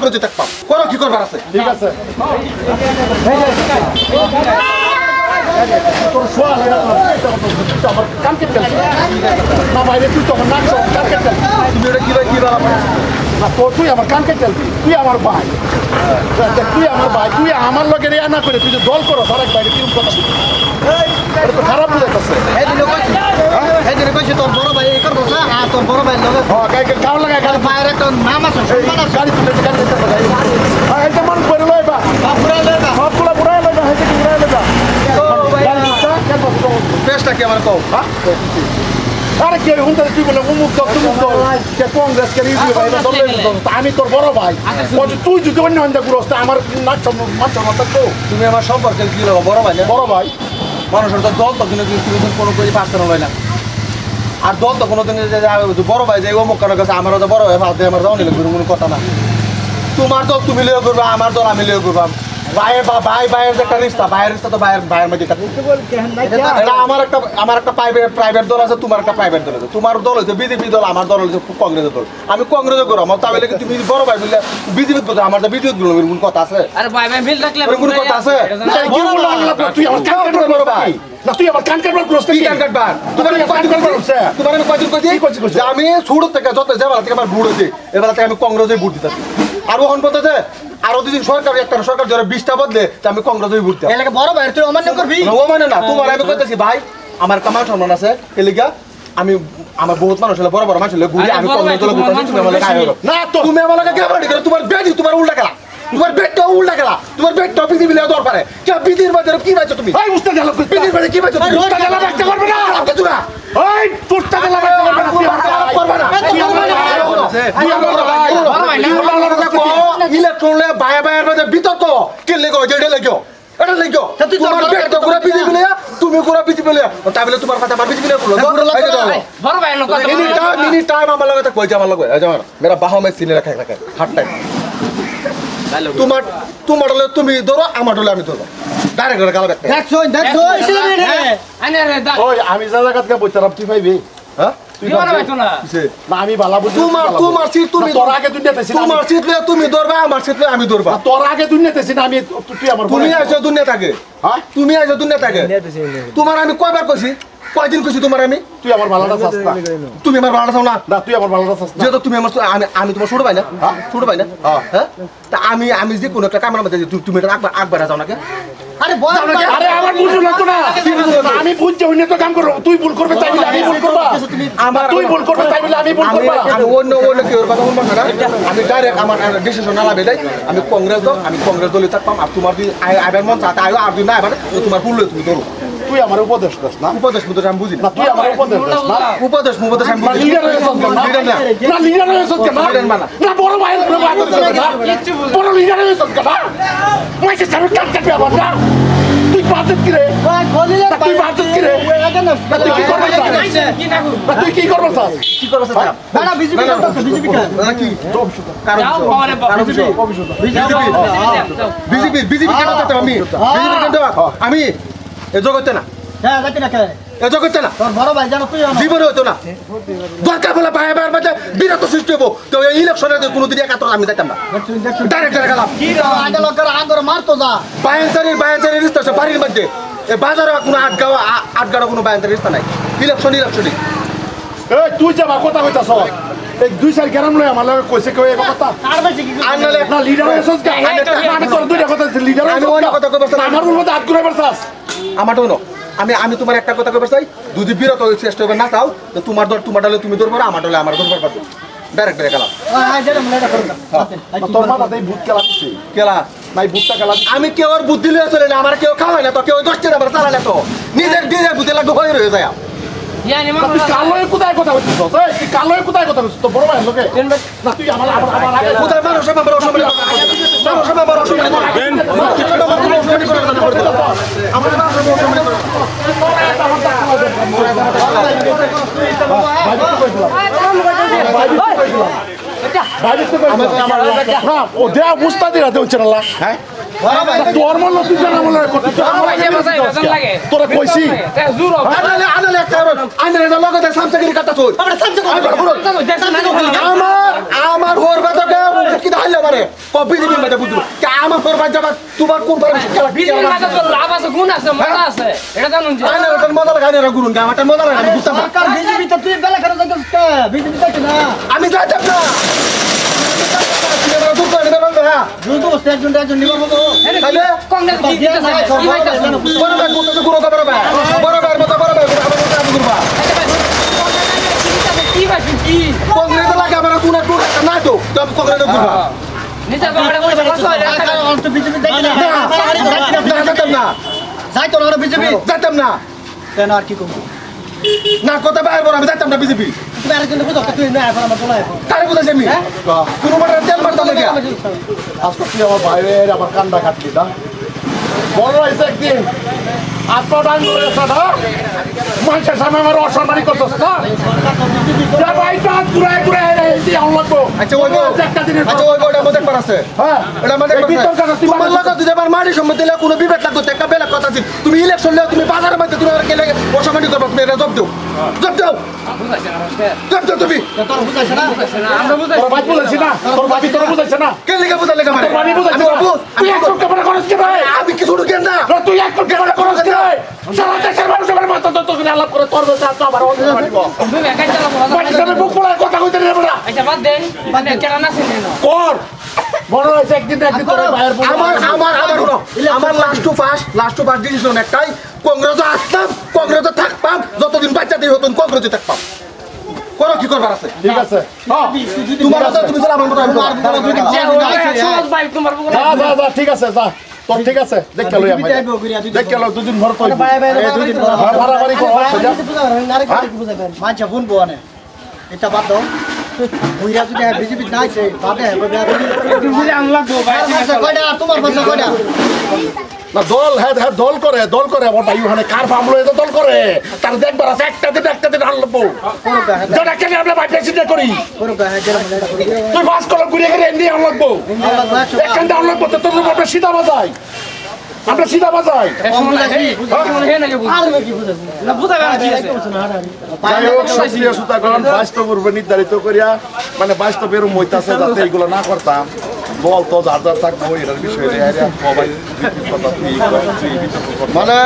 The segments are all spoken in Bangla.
কংগ্রেসে থাকতাম করো কি করবার আছে ঠিক আছে তোর সোয়া লাগে আমার কানকে চলছে না বাইরে তুই তো আমার নাক কানকে চলছে তুমি এটা কি না তো তুই আমার কানকে চলবি তুই আমার ভাই তুই আমার লগে রিয়া না করে তুই যে দল করো তার এক বাইরে কি কথা এটা তো খারাপ বুঝাইতেছে তোর বড় ভাই এই করবো না তোর বড় ভাই লগে গাও লাগায় গাড়ি মায়ের একটা নাম আছে গাড়ি তুলেছে গাড়ি দিতেছে এইটা মানুষ করে লইবা সবগুলো বুড়াই লইবা হয়েছে কি বুড়াই লইবা পেশটা কি আমার কও হ্যাঁ আরে কে হুন্দারে তুই বলে উমুক দল তুমুক দল কে কংগ্রেস কে রিভিউ ভাই দল আমি তোর বড় ভাই তুই যদি অন্য অন্য গুরস্ত আমার নাচ মাথা তো তুমি আমার সম্পর্কে কি লাগো বড় ভাই বড় ভাই মানুষের তো দল তো কিন্তু কোনো করে পার্সোনাল হয় না আর দল তো কোনোদিন বড় ভাই যে অমুক কারো কাছে আমারও তো বড় ভাই ফালতে আমার যাও নিলে কোনো কথা না তোমার দল তুমি লিয়ে করবা আমার দল আমি লিয়ে করবাম ভাইয়ের ভাইয়ের যে একটা রিস্তা ভাইয়ের রিস্তা তো ভাইয়ের মধ্যে এটা আমার একটা প্রাইভেট দল আছে তোমার একটা প্রাইভেট দল আছে তোমার দল হচ্ছে বিজেপি দল আমার দল হচ্ছে কংগ্রেসের দল আমি কংগ্রেসে করো আমার তাহলে তুমি বড় ভাই বললে বিজেপি করছো আমার তো বিজেপি গুলো কোন কথা আছে আরে ভাই ভাই মিল রাখলে কোন কথা আছে তুই আমার কানকে বড় ভাই না তুই আমার কানকে বড় ক্রস কি কানকাট বার তোমার আমি কয়দিন কইছি যে আমি ছোট থেকে যত যাবার থেকে আমার ভোট হয়েছে এবার থেকে আমি কংগ্রেসে ভোট দিতেছি আর ওখান পর্যন্ত আরো দুদিন সরকার একটা সরকার যারা 20টা বদলে আমি কংগ্রেসে ভোট দিই এলাকা বড় ভাই তুই অমান্য করবি ও মানে না তোমার আমি কইতেছি ভাই আমার কামাল সম্মান আছে এলিগা আমি আমার বহুত মানুষ হলে বড় বড় মানুষ হলে ঘুরে আমি কংগ্রেসে ভোট দিই তুমি আমার কাছে না তো তুমি আমার কাছে কেমন করে তোমার বেটি তোমার উল্টা খেলা তোমার বেটটা উল্টা গেলা তোমার বেটটা পৃথিবী লেও দরকার কে পৃথিবীর বাজারে কি পাইছো তুমি এই উস্তা গেল পৃথিবীর বাজারে কি পাইছো তুমি উস্তা গেল ব্যক্ত করবে না কিছু না এই উস্তা গেল ব্যক্ত করবে না তুই আমার ইলেকট্রনে বায়া বায়ার মধ্যে বিতর্ক কে লেগো যেটা লেগো এটা লেগো তোমার বেটটা পুরো পৃথিবী লেয়া তুমি পুরো পৃথিবী লেয়া তাহলে তোমার কথা আমার পৃথিবী লেয়া করলো বড় ভাই লোক মিনিট টাইম আমার লগে কইছে আমার লগে আমার মেরা বাহা মে সিনে রাখা রাখা হাট টাইম তোমার হলে তুমি ধরো আমার হলে আমি ধরবো ডাইরেক্ট গালা দেখছো ওই আমি যা জায়গা থেকে বইতাম তুই পাইবি হ্যাঁ না আমি বালা বুঝি তোমার সিট তুমি তোর আগে দুনিয়াতেছি তোমার সিট লয়ে তুমি ধরবা আমার সিট লয়ে আমি ধরবা তোর আগে দুনিয়াতেছি না আমি তুই আমার তুমি আইছো দুনিয়া থাকে হ্যাঁ তুমি আইছো দুনিয়া থাকে তোমার আমি কয়বার কইছি কয়দিন কইছি তোমার আমি তুই আমার ভালোটা সস্তা তুমি আমার ভালোটা চাও না না তুই আমার ভালোটা সস্তা যেহেতু তুমি আমার আমি তোমার ছোট ভাই না ছোট ভাই না হ্যাঁ তা আমি যে কোনো একটা কামের মধ্যে তুমি এটা আকবার যাও না কে আরে আরে আমার বুঝু না তো না আমি বুঝতে হইনি তো কাম করব তুই ভুল করবে তাই বলে আমি ভুল করব আমার তুই ভুল করবে তাই বলে আমি ভুল করব আমি অন্য কি ওর কথা বলবো না আমি ডাইরেক্ট আমার ডিসিশন না লাভে দেই আমি কংগ্রেস দলে থাকতাম আর তোমার যদি আইবার মন চায় আইও আর যদি না আইবার তোমার ভুল তুমি ধরো তুই আমার উপদেশ দাস না উপদেশ আমি বুঝি না তুই আমার উপদেশ দাস না উপদেশ আমি বুঝি লিডার হয়ে সব না লিডার হয়ে সব না না বড় ভাই বড় লিডার হয়ে সব না মাইকে সারা কাট কাটবে আবার না তুই বাজত কি রে তুই বাজত কি রে তুই কি করবি তুই কি করবি কি করবো না বিজেপি না কি বিজেপি কেন করতে আমি বিজেপি কেন আমি এ জগতে না হ্যাঁ যাকে না কে এ জগতে না তোর বড় ভাই জানো তুই জীবনে হতো না দরকার বলে ভাই ভাইয়ের মাঝে বিরত সৃষ্টি হবো তো এই ইলেকশনে কোনোদিন একাত্তর আমি যাইতাম না ডাইরেক্ট গেলাম কি রে আগে লোকের আঙ্গর মারতো যা বায়ানচারির রিস্তা আছে বাড়ির মধ্যে এই বাজারে কোনো আটগাঁও কোনো বায়ানচারির রিস্তা নাই ইলেকশনই এই তুই যাবা কথা কইতাছ এই দুই চার গ্রাম লয় আমার লগে কইছে কই কথা আর বেশি কি আনলে না লিডার হইছস কা আমি তোর দুইটা কথা লিডার আমি ওই কথা কইবছ না আমার বলবো হাত ঘুরে বলছাস আমারও না আমি তোমার একটা কথা কইবছ চাই যদি বিরত হই চেষ্টা হবে না তাও তোমার দলে তুমি ধরবা আমার দলে আমার ধরবার পাবো ডাইরেক্ট গেলাম হ্যাঁ যেটা মনে করো তোর মাথাতেই ভূত খেলা দিছে কেলা নাই ভূতটা খেলা আমি কেউ আর বুদ্ধি লিয়ে চলে না আমার কেউ খাওয়াই না তো কেউ 10 টাকা চালা না তো নিজের বুদ্ধি লাগবে হয়ে রয়ে যায় তুই কালোয় কোথায় কথা বলছিস তুই কালোয় কোথায় কথা বলছিস তো বড় ভাই লোকে না তুই আমার আগে কোথায় মানুষ আমার অসম্মান ও দেয়া বুঝতে দিরা দেউছে না হ্যাঁ তোর মন তুই জানা বলে তোরা কইছি আমার হোর বেতকে কি ধাইলে আমারে কপি দিবি মধ্যে বুঝলো কে আমার ফরবাদ যাবা তোমার কোন ফরবাদ খেলা বিজেপির মাঝে তো লাভ আছে গুণ আছে মজা আছে এটা জানুন যে আইনের ওটার মজা লাগে আইনের গুরুন গা আমারটার মজা লাগে আমি বুঝতাম না সরকার বিজেপি তো তুই বেলা করে যাইছিস কে বিজেপি যাইছ না আমি যাইতাম না তুমি আমার দুঃখ নিবে বলবে হ্যাঁ দুটো বসে একজন নিবার হবো তাহলে কংগ্রেস কি দিতেছে কি হইতাছে বড় ভাই কোন তো গুরু বড় ভাই বড় ভাইয়ের মতো বড় ভাই আমার মতো আমি করবা কি পাইছেন কি কংগ্রেস লাগে আমার কোন একটু না তো তুমি কংগ্রেস করবা নিজে বাড়ি বলে বসো তো বিজেপি যাইছ না না যাইতাম না যাইতো না বিজেপি যাইতাম না কেন আর কি করব না কথা বাইর বড় আমি যাইতাম না বিজেপি তুমি আর কিন্তু বুঝো তুই না এখন আমার বলা এখন তারে বুঝাইছি আমি কোন মানে তেল মারতে লাগে আজকে তুই আমার বাইরের আমার কান্দা কাটলি না বড় হয়েছে একদিন আত্মদান করেছে না মানুষের সামনে আমার অসম্মানি করতেছ না বাইটা ঘুরে ঘুরে এই লাগবো আচ্ছা ওই একটা দিনের আচ্ছা ওই ওটা মধ্যে পারাছে হ্যাঁ এটা মধ্যে এই বিতর্ক না, তুই তোমার লাগা তুই এবার মারি সম্মত দিলে কোনো বিবেক লাগতো একটা বেলা কথা ছিল তুমি ইলেকশন লে তুমি বাজারের মধ্যে তুমি আর কেলে অসম্মানি করবে তুমি এটা জব দাও জব দাও জব দাও তুমি তোর বুঝাইছ না আমরা বুঝাই তোর ভাই বলেছি না তোর ভাবি তোর বুঝাইছে না কে লেগে বুঝা লেগে মারে তোর ভাবি বুঝাইছে আমি বাবু তুই একটু ক্যামেরা করস কি ভাই আমি কি শুরু কেন না তুই একটু ক্যামেরা করস কি ভাই সারা দেশের মানুষ আমার মাথা তো তোকে আলাপ করে তোর কাছে তো আবার অন্য মারিব তুমি একাই চালাবো বাকি আমি বুক পড়া কথা কইতে নেব না আচ্ছা বাদ দেন বাদ দেন কেন না শুনেন কর বড় হয়েছে একদিন তোর ভাইয়ের আমার লাস্ট টু ফার্স্ট ডিসিশন একটাই কংগ্রেস আসতাম কংগ্রেস থাকতাম যতদিন বাচ্চাদের হতন কংগ্রেসে থাকতাম করো কি করবার আছে ঠিক আছে হ্যাঁ তোমার মতো তুমি আমার মতো আমি সহজ ভাই তোমার বুকে যা যা যা ঠিক আছে যা তোর ঠিক আছে দেখ কেলো আমি দেখ কেলো দুদিন ভর তো ভাড়াবাড়ি কর মাঝে ফোন বোনে এটা বাদ দাও বুইরা যদি বিজেপি না আছে বাদে বুঝে আনলাগো ভাই কয়টা তোমার পাশে কয়টা না দল হ্যাঁ হ্যাঁ দল করে আমার ভাই ওখানে কার ফামলো এত দল করে তার দেখবার আছে একটা দিন আনলবো যেটা কেন আমরা ভাই প্রেসিডেন্ট করি তুই বাস কল ঘুরে ঘুরে এমনি আনলবো একখান আনলবো তো তোর আমরা সিধা বাজাই আমরা সিধা বাজাই না বুঝাবে না কি আছে যাই হোক সক্রিয় সুতাকরণ বাস্তব পূর্বে নির্ধারিত করিয়া মানে বাস্তব এরম হইতাছে যাতে এইগুলো না করতাম দল তো যার যার থাকবো এটার বিষয়ে সবাই মানে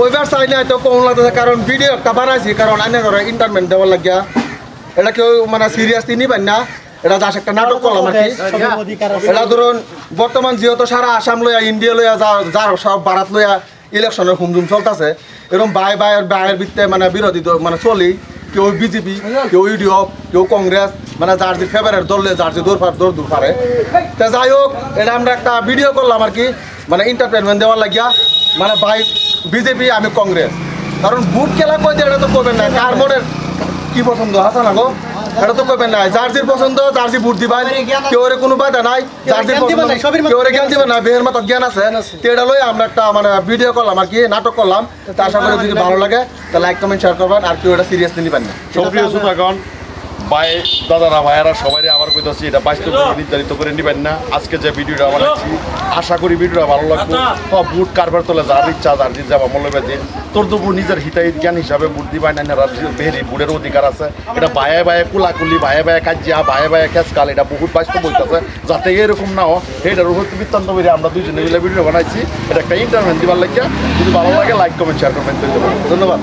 ওইবার চাই না তো কম লাগতেছে কারণ ভিডিও একটা বানাইছি কারণ আইনের ঘরে ইন্টারমেন্ট দেওয়ার লাগিয়া এটা কেউ মানে সিরিয়াসলি নিবেন না এটা জাস্ট একটা নাটক করলাম আর কি এটা ধরুন বর্তমান যেহেতু সারা আসাম লইয়া ইন্ডিয়া লইয়া যার সব ভারত লইয়া ইলেকশনের হুমঝুম চলতেছে এরকম বায়ের ভিত্তে মানে বিরোধী মানে চলি কেউ বিজেপি কেউ ইউডিএফ কেউ কংগ্রেস মানে যার যে ফেভারেট দল যার যে দৌড় পারে তা যাই হোক এটা আমরা একটা ভিডিও করলাম আর কি মানে এন্টারটেনমেন্ট দেওয়ার লাগিয়া মানে ভাই বিজেপি আমি কংগ্রেস কারণ বুট খেলা কই দিয়ে এটা তো করবেন না কার মনের কি পছন্দ হাসা না গো এটা তো করবেন না যার যে পছন্দ যার যে বুট দিবেন কেউ কোনো বাধা নাই যার যে পছন্দ কেউ জ্ঞান দিবেন না বেহের মাথার জ্ঞান আছে তো এটা লই আমরা একটা মানে ভিডিও করলাম আর কি নাটক করলাম তা আশা করি যদি ভালো লাগে তাহলে লাইক কমেন্ট শেয়ার করবেন আর কেউ এটা সিরিয়াসলি নিবেন না সক্রিয় সুতাকরণ ভাই দাদারা ভাইয়ারা সবাই আবার কইতাছি এটা বাস্তব নির্ধারিত করে নিবেন না আজকে যে ভিডিওটা বানাচ্ছি আশা করি ভিডিওটা ভালো লাগবে বুট কারবার তোলে যার ইচ্ছা যার যে যাবা মূল্যবে দিয়ে তোর তো নিজের হিতাহিত জ্ঞান হিসাবে বুট দিবাই না বেরি বুটের অধিকার আছে এটা বায়ে বায়ে কুলাকুলি বায়ে বায়ে কাজিয়া বায়ে বায়ে খেসকাল এটা বহুত বাস্তব হইতেছে যাতে এরকম না হয় এটার উপর বৃত্তান্ত করে আমরা দুইজনে মিলে ভিডিও বানাইছি এটা একটা ইন্টারভিউ দিবার লাগিয়া যদি ভালো লাগে লাইক কমেন্ট শেয়ার করবেন ধন্যবাদ।